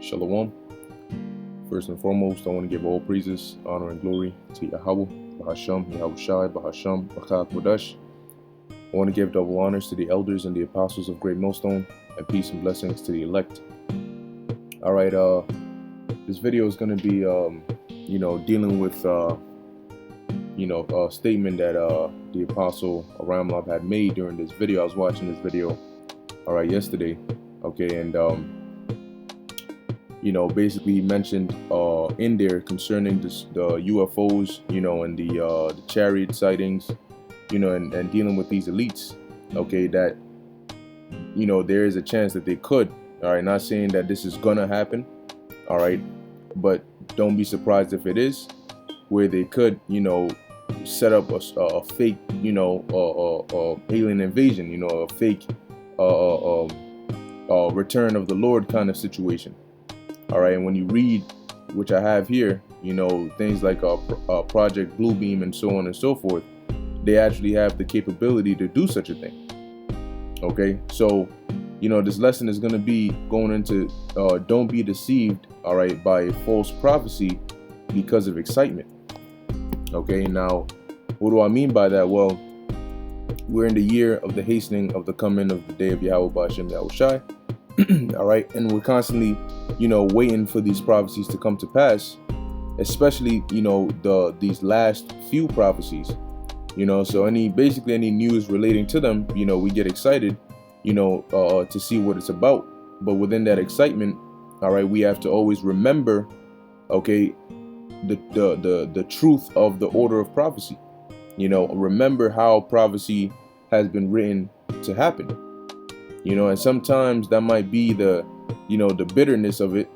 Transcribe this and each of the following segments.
Shalom. First and foremost, I want to give all praises, honor, and glory to Yahweh, Bahasham, Yahushai, Bahasham, Bachak Kodash. I want to give double honors to the elders and the apostles of Great Millstone, and peace and blessings to the elect. All right, this video is going to be, dealing with, a statement that the apostle Aramlab had made during this video. I was watching this video, yesterday, okay, and basically he mentioned in there concerning the UFOs, and the chariot sightings, and dealing with these elites, okay, that, there is a chance that they could, all right, not saying that this is gonna happen, all right, but don't be surprised if it is, where they could, set up a fake, alien invasion, a fake return of the Lord kind of situation. All right, and when you read, which I have here, things like Project Bluebeam and so on and so forth, they actually have the capability to do such a thing. Okay, so, this lesson is going to be going into don't be deceived, all right, by a false prophecy because of excitement. Okay, now, what do I mean by that? Well, we're in the year of the hastening of the coming of the day of Yahweh Ba'ashem Yahushai. All right, and we're constantly, waiting for these prophecies to come to pass, especially, these last few prophecies, so basically any news relating to them, we get excited, to see what it's about. But within that excitement, all right, we have to always remember, okay, the truth of the order of prophecy, remember how prophecy has been written to happen. And sometimes that might be the bitterness of it.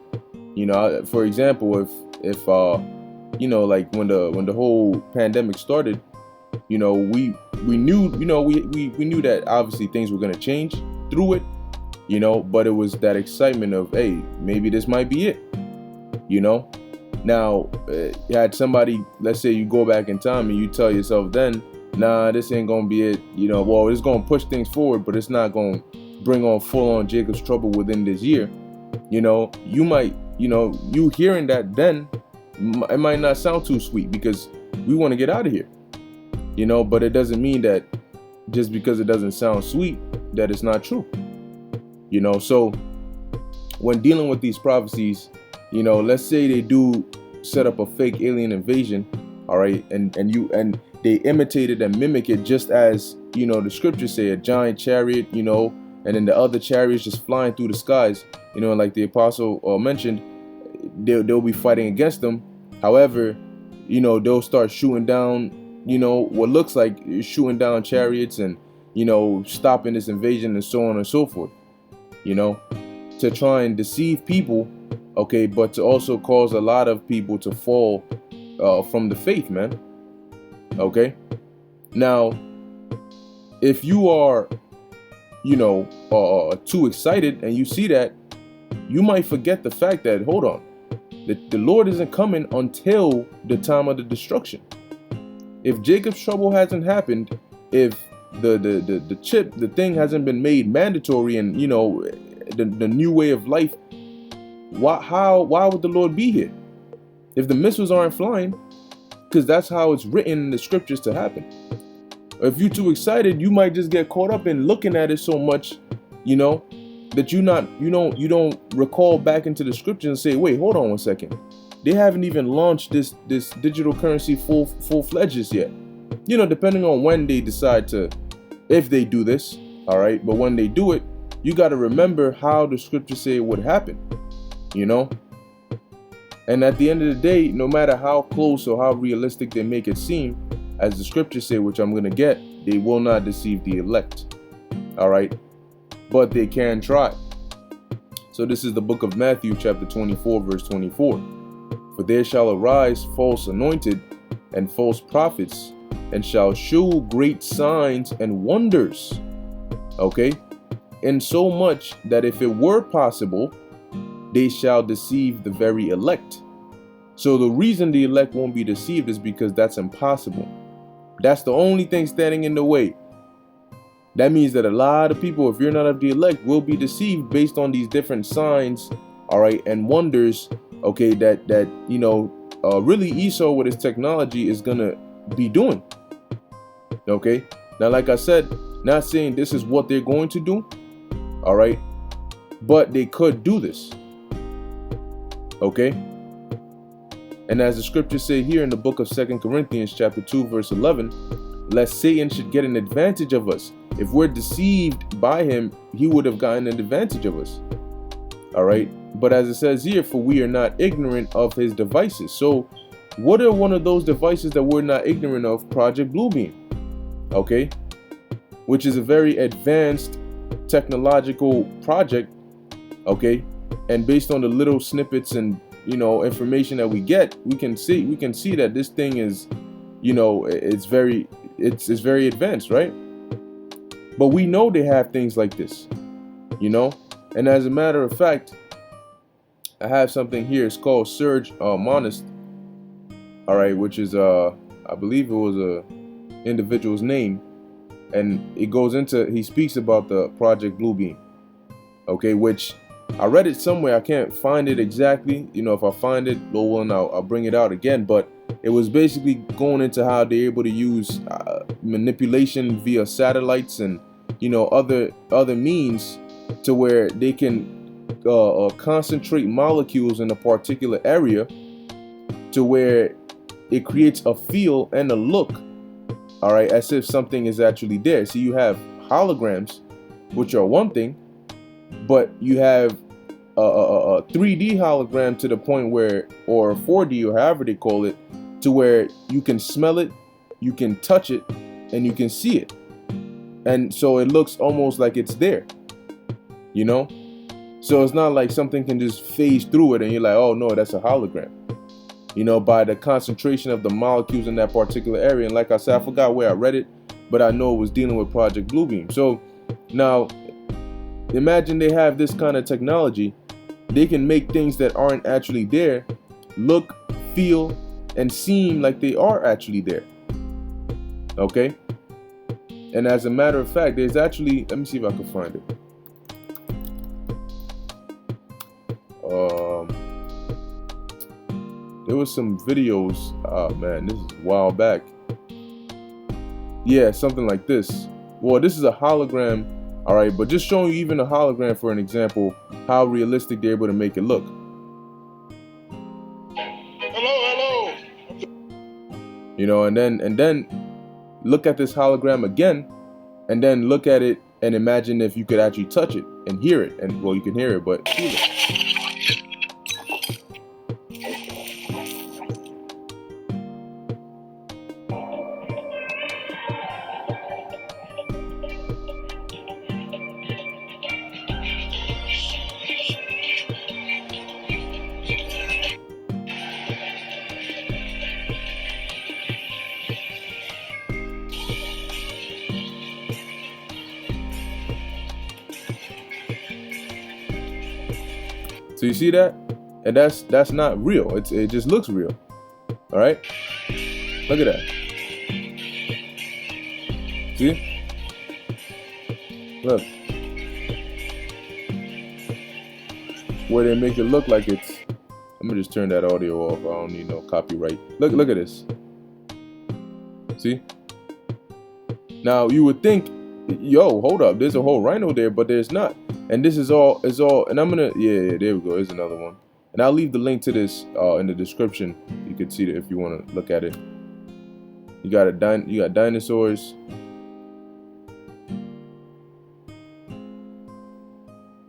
For example, if like when the whole pandemic started, we knew, we knew that obviously things were going to change through it, but it was that excitement of, hey, maybe this might be it, Now, you had somebody, let's say you go back in time and you tell yourself then, nah, this ain't going to be it, well, it's going to push things forward, but it's not going to bring on full-on Jacob's trouble within this year. You might, you hearing that then, it might not sound too sweet because we want to get out of here, but it doesn't mean that just because it doesn't sound sweet that it's not true. So when dealing with these prophecies, let's say they do set up a fake alien invasion, all right, and they imitate it and mimic it just as, the scriptures say, a giant chariot, and then the other chariots just flying through the skies, like the apostle mentioned, they'll be fighting against them. However, they'll start shooting down, what looks like shooting down chariots and, stopping this invasion and so on and so forth, to try and deceive people, okay, but to also cause a lot of people to fall from the faith, man. Okay. Now, if you are, too excited and you see that, you might forget the fact that, hold on, the Lord isn't coming until the time of the destruction. If Jacob's trouble hasn't happened, if the thing hasn't been made mandatory and, the new way of life, why would the Lord be here? If the missiles aren't flying, because that's how it's written in the scriptures to happen. If you're too excited, you might just get caught up in looking at it so much, that you don't recall back into the scriptures and say, wait, hold on one second. They haven't even launched this digital currency full-fledged yet. Depending on when they decide to, if they do this, all right. But when they do it, you got to remember how the scriptures say it would happen, And at the end of the day, no matter how close or how realistic they make it seem, as the scriptures say, which I'm going to get, they will not deceive the elect. All right. But they can try. So this is the book of Matthew, chapter 24, verse 24. For there shall arise false anointed and false prophets, and shall shew great signs and wonders. Okay. And so much that if it were possible, they shall deceive the very elect. So the reason the elect won't be deceived is because that's impossible. That's the only thing standing in the way. That means that a lot of people, if you're not of the elect, will be deceived based on these different signs all right, and wonders, okay, that really Esau with his technology is gonna be doing. Okay, now like I said, not saying this is what they're going to do, all right, but they could do this. Okay, and as the scriptures say here in the book of 2 Corinthians chapter 2 verse 11, lest Satan should get an advantage of us. If we're deceived by him, he would have gotten an advantage of us. All right, but as it says here, for we are not ignorant of his devices. So what are one of those devices that we're not ignorant of? Project Bluebeam, okay, which is a very advanced technological project, okay, and based on the little snippets and information that we get, we can see that this thing is, it's very advanced, right? But we know they have things like this, and as a matter of fact, I have something here. It's called Serge Monast, all right, which is I believe it was a individual's name, and it goes into, he speaks about the Project Bluebeam, okay, which I read it somewhere. I can't find it exactly. If I find it, I'll bring it out again. But it was basically going into how they're able to use manipulation via satellites and other means to where they can concentrate molecules in a particular area to where it creates a feel and a look, all right, as if something is actually there. So you have holograms, which are one thing, but you have a 3D hologram to the point where, or 4D, or however they call it, to where you can smell it, you can touch it, and you can see it. And so it looks almost like it's there, So it's not like something can just phase through it and you're like, oh no, that's a hologram. By the concentration of the molecules in that particular area. And like I said, I forgot where I read it, but I know it was dealing with Project Bluebeam. So now imagine they have this kind of technology. They can make things that aren't actually there look, feel, and seem like they are actually there. Okay? And as a matter of fact, there's actually, let me see if I can find it. There was some videos, oh man, this is a while back. Yeah, something like this. Well, this is a hologram, all right, but just showing you even a hologram for an example, how realistic they're able to make it look. Hello. And then look at this hologram again, and then look at it and imagine if you could actually touch it and hear it. And well, you can hear it, but feel it. So you see that? And that's not real. It just looks real. All right? Look at that. See? Look. Where they make it look like it's, I'm gonna just turn that audio off. I don't need no copyright. Look at this. See? Now you would think, yo, hold up, there's a whole rhino there, but there's not. And this is all, and I'm gonna, yeah, there we go, here's another one. And I'll leave the link to this in the description. You can see it if you want to look at it. You got dinosaurs.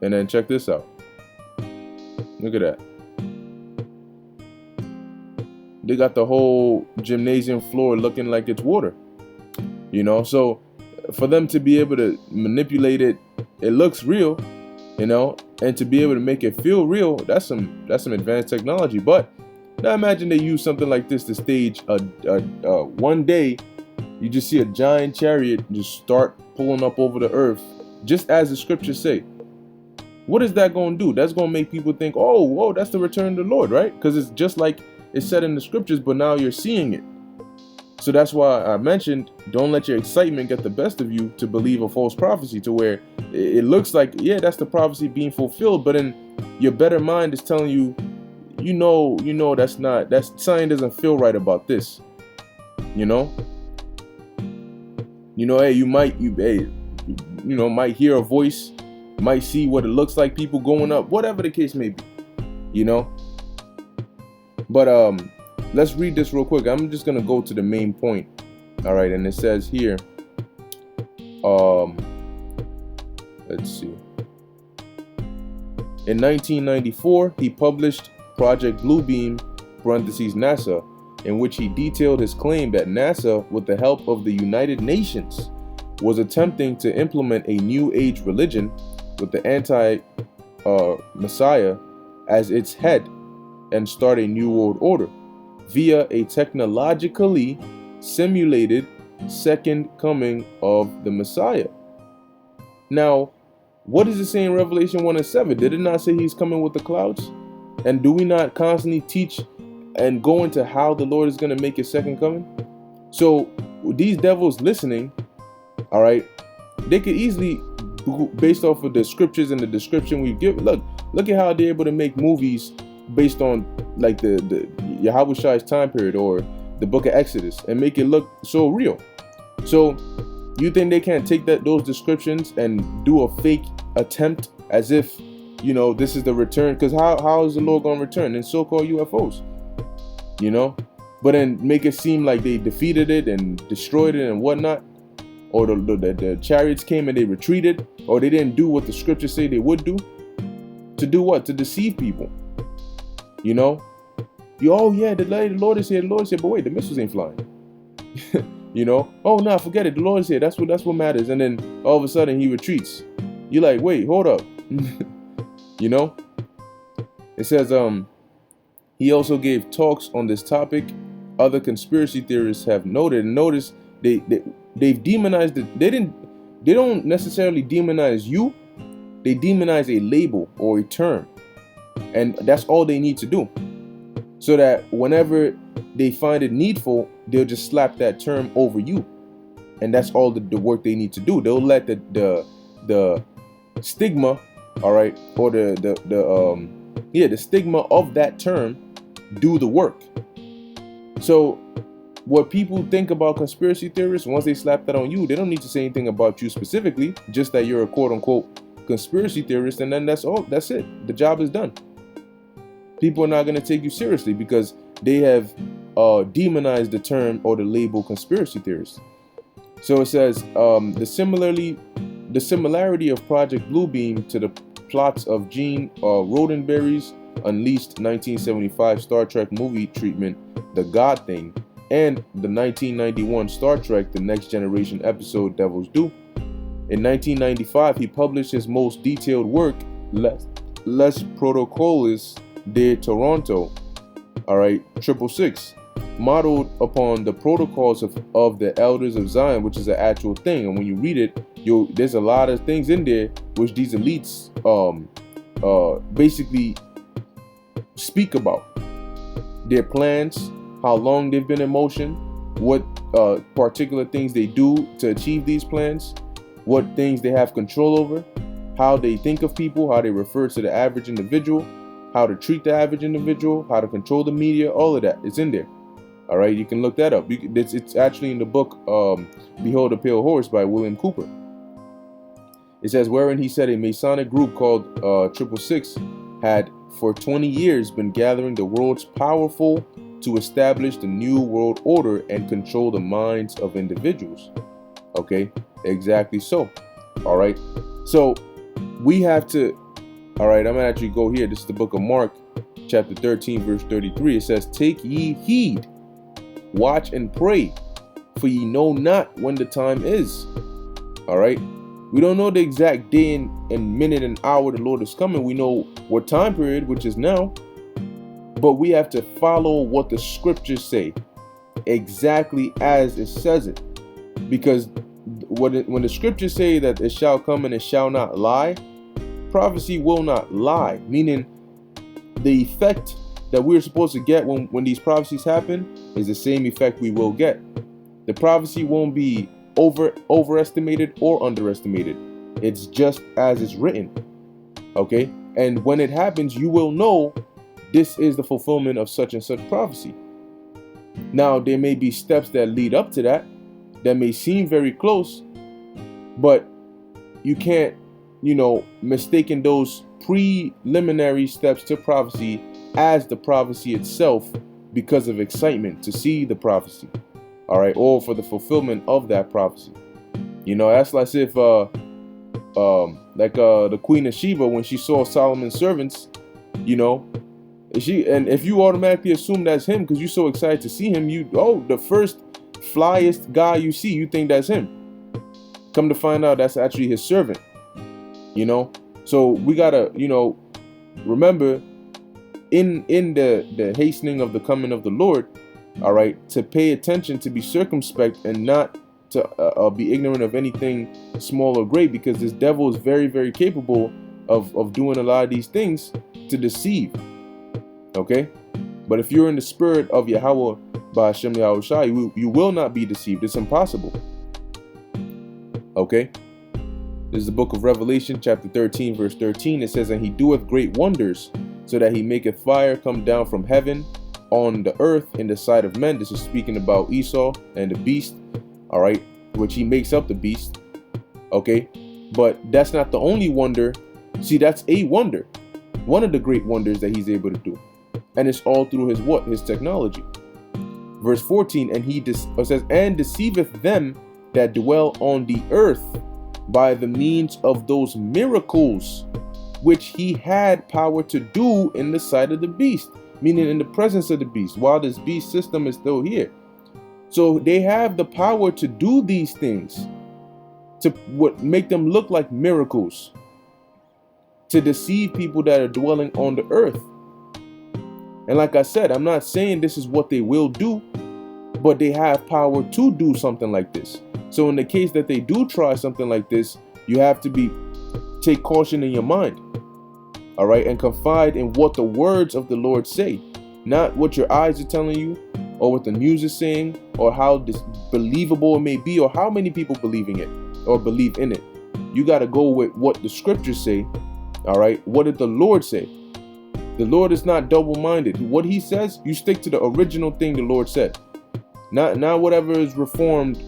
And then check this out. Look at that. They got the whole gymnasium floor looking like it's water. So for them to be able to manipulate it, it looks real, and to be able to make it feel real, that's some advanced technology. But now imagine they use something like this to stage one day you just see a giant chariot just start pulling up over the earth, just as the scriptures say. What is that going to do? That's going to make people think, oh, whoa, that's the return of the Lord, right? Because it's just like it's said in the scriptures, but now you're seeing it. So that's why I mentioned, don't let your excitement get the best of you to believe a false prophecy, to where it looks like, yeah, that's the prophecy being fulfilled, but then your better mind is telling you, that's something doesn't feel right about this. Hey, might hear a voice, might see what it looks like, people going up, whatever the case may be, But let's read this real quick. I'm just gonna go to the main point. All right, and it says here, let's see. In 1994, he published Project Bluebeam (NASA), in which he detailed his claim that NASA, with the help of the United Nations, was attempting to implement a New Age religion with the anti-Messiah as its head and start a new world order via a technologically simulated second coming of the Messiah. Now, what does it say in Revelation 1:7? Did it not say he's coming with the clouds? And do we not constantly teach and go into how the Lord is going to make his second coming? So these devils listening, all right, they could easily, based off of the scriptures and the description we give, look at how they're able to make movies based on like the Yahushai's time period or the book of Exodus and make it look so real. So you think they can't take those descriptions and do a fake attempt as if, this is the return? Because how is the Lord going to return in so-called UFOs? But then make it seem like they defeated it and destroyed it and whatnot, or the chariots came and they retreated, or they didn't do what the scriptures say they would do. To do what? To deceive people. Oh yeah, the Lord is here. The Lord is here, but wait, the missiles ain't flying. Oh no, forget it. The Lord is here. That's what matters. And then all of a sudden he retreats. You're like, wait, hold up. It says he also gave talks on this topic. Other conspiracy theorists have noted, and notice they've demonized it. They don't necessarily demonize you. They demonize a label or a term, and that's all they need to do, so that whenever they find it needful, they'll just slap that term over you, and that's all the work they need to do. They'll let the stigma, all right, or the stigma of that term do the work. So what people think about conspiracy theorists, once they slap that on you, they don't need to say anything about you specifically, just that you're a quote unquote conspiracy theorist, and then that's all. That's it. The job is done. People are not going to take you seriously because they have demonized the term or the label conspiracy theorist. So it says the similarity of Project Bluebeam to the plots of Gene Roddenberry's unleashed 1975 Star Trek movie treatment, The God Thing, and the 1991 Star Trek The Next Generation episode Devil's Due. In 1995, he published his most detailed work, Les Protocoles de Toronto, all right, 666, modeled upon the protocols of the Elders of Zion, which is an actual thing. And when you read it, there's a lot of things in there which these elites basically speak about. Their plans, how long they've been in motion, what particular things they do to achieve these plans, what things they have control over, how they think of people, how they refer to the average individual, how to treat the average individual, how to control the media, all of that. It's in there. All right, you can look that up. It's actually in the book Behold a Pale Horse by William Cooper. It says, wherein he said a Masonic group called 666 had for 20 years been gathering the world's powerful to establish the new world order and control the minds of individuals. Okay, exactly so. All right, so we have to, all right, I'm gonna actually go here. This is the book of Mark, chapter 13, verse 33. It says, take ye heed, watch and pray, for ye know not when the time is. All right, we don't know the exact day and minute and hour the Lord is coming. We know what time period, which is now, but we have to follow what the scriptures say exactly as it says it, because when the scriptures say that it shall come and it shall not lie, prophecy will not lie, meaning the effect that we're supposed to get when these prophecies happen is the same effect we will get. The prophecy won't be overestimated or underestimated. It's just as it's written. Okay? And when it happens, you will know this is the fulfillment of such and such prophecy. Now, there may be steps that lead up to that may seem very close, but you can't, mistaken those preliminary steps to prophecy as the prophecy itself because of excitement to see the prophecy, all right, or for the fulfillment of that prophecy. That's like if the Queen of Sheba, when she saw Solomon's servants, if you automatically assume that's him because you're so excited to see him, the first flyest guy you see, you think that's him. Come to find out that's actually his servant. So we gotta remember in the hastening of the coming of the Lord, all right, to pay attention, to be circumspect, and not to be ignorant of anything small or great, because this devil is very, very capable of doing a lot of these things to deceive. Okay, but if you're in the spirit of Yahweh Ba'ashem Yahushua, you will not be deceived. It's impossible. Okay, this is the book of Revelation, chapter 13, verse 13. It says, "And he doeth great wonders, so that he maketh fire come down from heaven on the earth in the sight of men." This is speaking about Esau and the beast, all right, which he makes up the beast. Okay, but that's not the only wonder. See, that's a wonder, one of the great wonders that he's able to do. And it's all through his technology. Verse 14, "And he says, and deceiveth them that dwell on the earth by the means of those miracles which he had power to do in the sight of the beast," meaning in the presence of the beast, while this beast system is still here. So they have the power to do these things, to make them look like miracles, to deceive people that are dwelling on the earth. And like I said, I'm not saying this is what they will do, but they have power to do something like this. So in the case that they do try something like this, you have to take caution in your mind, all right, and confide in what the words of the Lord say, not what your eyes are telling you, or what the news is saying, or how believable it may be, or how many people believing it or believe in it. You got to go with what the scriptures say, all right. What did the Lord say? The Lord is not double-minded. What he says, you stick to the original thing the Lord said. Not whatever is reformed,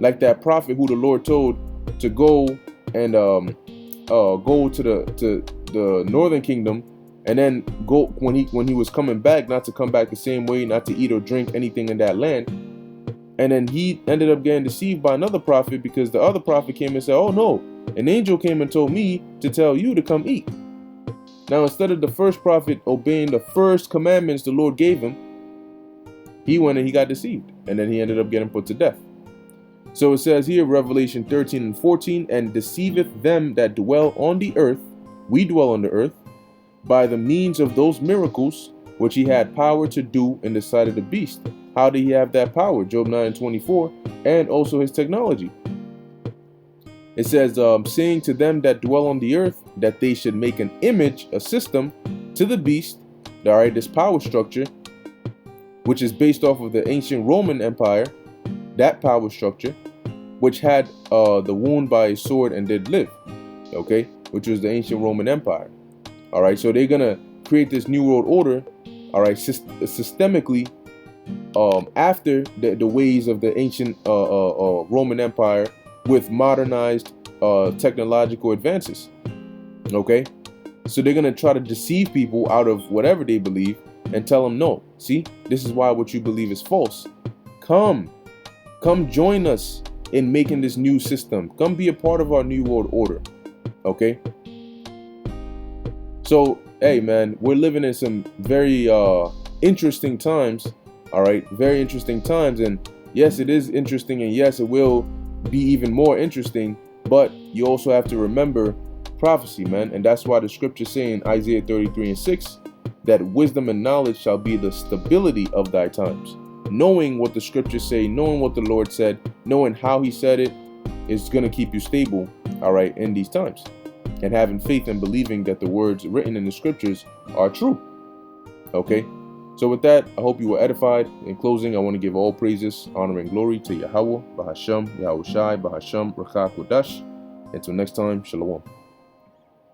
like that prophet who the Lord told to go and go to the northern kingdom, and then go when he was coming back, not to come back the same way, not to eat or drink anything in that land. And then he ended up getting deceived by another prophet, because the other prophet came and said, "Oh no, an angel came and told me to tell you to come eat." Now, instead of the first prophet obeying the first commandments the Lord gave him, he went and he got deceived, and then he ended up getting put to death. So it says here, Revelation 13 and 14, "And deceiveth them that dwell on the earth," we dwell on the earth, "by the means of those miracles which he had power to do in the sight of the beast." How did he have that power? Job 9 and 24, and also his technology. It says, "Saying to them that dwell on the earth, that they should make an image, a system, to the beast," all right, this power structure, which is based off of the ancient Roman Empire, that power structure, which had the wound by a sword and did live, okay, which was the ancient Roman Empire. All right, so they're gonna create this new world order, all right, systemically, after the ways of the ancient Roman Empire, with modernized technological advances. Okay, so they're gonna try to deceive people out of whatever they believe and tell them, "No, see, this is why what you believe is false. Come join us in making this new system. Come be a part of our new world order." Okay, so hey man, we're living in some very interesting times. All right, very interesting times, and yes, it is interesting, and yes, it will be even more interesting, but you also have to remember prophecy, man. And that's why the scripture say in Isaiah 33 and 6 that wisdom and knowledge shall be the stability of thy times. Knowing what the scriptures say, knowing what the Lord said, knowing how he said it, is going to keep you stable, all right, in these times, and having faith and believing that the words written in the scriptures are true. Okay, So with that, I hope you were edified. In closing, I want to give all praises, honor, and glory to Yahweh, Bahasham, Yahushai, Bahasham, Rakha Kodash. Until next time, Shalom.